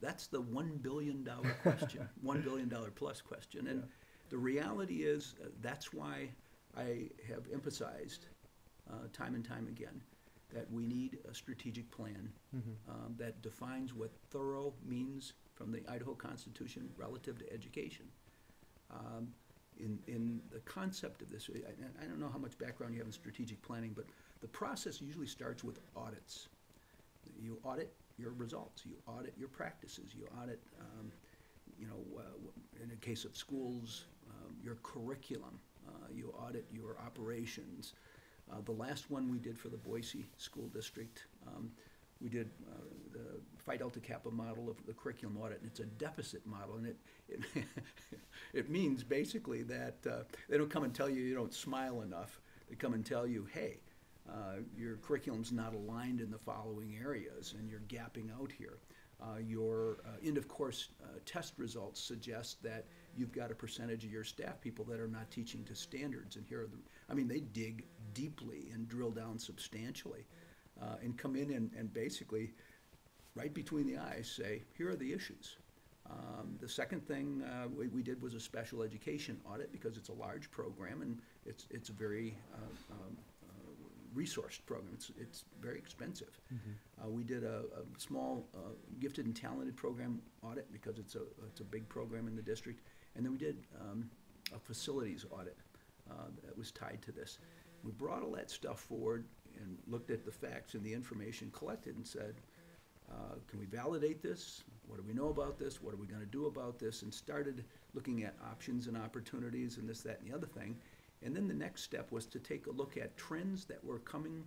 that's the $1 billion question, $1 billion plus question. And the reality is that's why I have emphasized time and time again that we need a strategic plan that defines what thorough means from the Idaho Constitution relative to education. In the concept of this, I don't know how much background you have in strategic planning, but the process usually starts with audits. You audit your results, you audit your practices, you audit, in the case of schools, your curriculum, you audit your operations. The last one we did for the Boise School District, we did the Phi Delta Kappa model of the curriculum audit, and it's a deficit model, and it means basically that they don't come and tell you don't smile enough. They come and tell you, hey, your curriculum's not aligned in the following areas, and you're gapping out here. Your end-of-course test results suggest that you've got a percentage of your staff people that are not teaching to standards, and here are they dig deeply and drill down substantially, and come in and basically, right between the eyes, say, here are the issues. The second thing we did was a special education audit because it's a large program and it's a very resourced program. It's very expensive. We did a small gifted and talented program audit because it's a big program in the district, and then we did a facilities audit that was tied to this. We brought all that stuff forward and looked at the facts and the information collected and said, can we validate this? What do we know about this? What are we going to do about this? And started looking at options and opportunities and this, that, and the other thing. And then the next step was to take a look at trends that were coming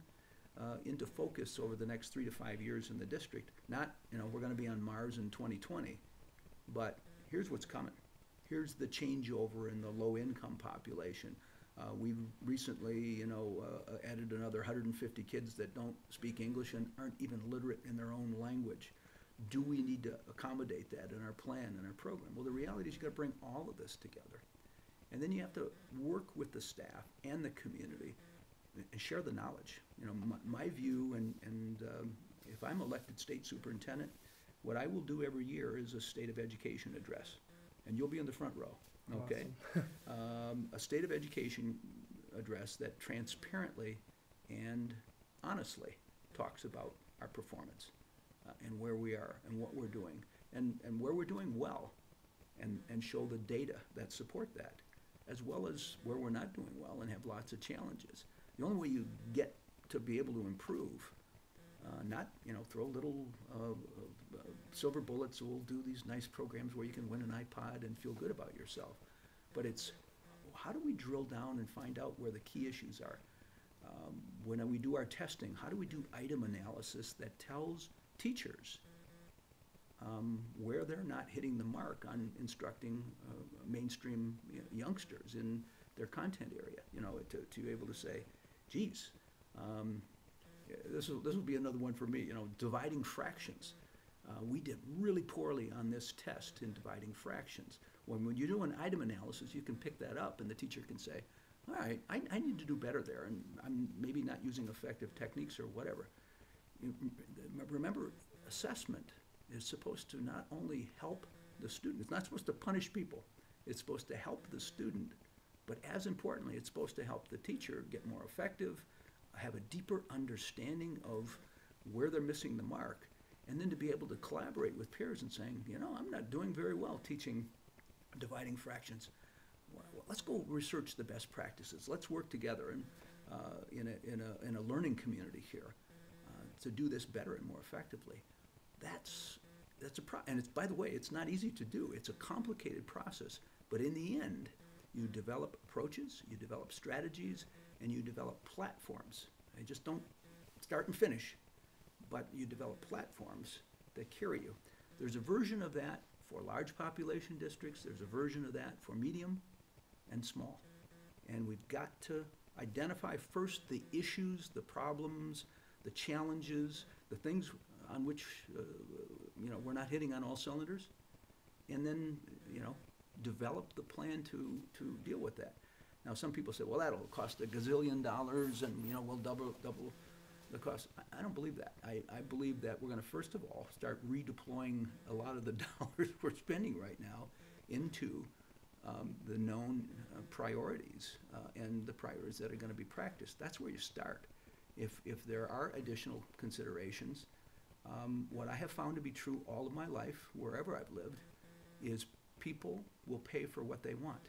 into focus over the next 3 to 5 years in the district. Not, we're going to be on Mars in 2020, but here's what's coming. Here's the changeover in the low-income population. We've recently, added another 150 kids that don't speak English and aren't even literate in their own language. Do we need to accommodate that in our plan and our program? Well, the reality is you've got to bring all of this together. And then you have to work with the staff and the community and share the knowledge. My view, and if I'm elected state superintendent, what I will do every year is a state of education address. And you'll be in the front row, okay? Awesome. A state of education address that transparently and honestly talks about our performance and where we are and what we're doing and where we're doing well and show the data that support that, as well as where we're not doing well and have lots of challenges. The only way you get to be able to improve, not throw little silver bullets. We'll do these nice programs where you can win an iPod and feel good about yourself, but it's how do we drill down and find out where the key issues are? When we do our testing, how do we do item analysis that tells teachers where they're not hitting the mark on instructing mainstream youngsters in their content area, to be able to say, geez, this will be another one for me, dividing fractions. We did really poorly on this test in dividing fractions. When you do an item analysis, you can pick that up and the teacher can say, all right, I need to do better there, and I'm maybe not using effective techniques or whatever. Remember, assessment is supposed to not only help the student, it's not supposed to punish people, it's supposed to help the student, but as importantly, it's supposed to help the teacher get more effective, have a deeper understanding of where they're missing the mark, and then to be able to collaborate with peers and saying, I'm not doing very well teaching dividing fractions. Well, let's go research the best practices. Let's work together in a learning community here to do this better and more effectively. That's and it's, by the way, it's not easy to do. It's a complicated process, but in the end, you develop approaches, you develop strategies, and you develop platforms. They just don't start and finish, but you develop platforms that carry you. There's a version of that for large population districts. There's a version of that for medium and small. And we've got to identify first the issues, the problems, the challenges, the things on which we're not hitting on all cylinders, and then develop the plan to deal with that. Now, some people say, well, that'll cost $1 gazillion, and we'll double the cost. I don't believe that. I believe that we're gonna, first of all, start redeploying a lot of the dollars we're spending right now into the known priorities and the priorities that are gonna be practiced. That's where you start. If there are additional considerations, what I have found to be true all of my life, wherever I've lived, is people will pay for what they want.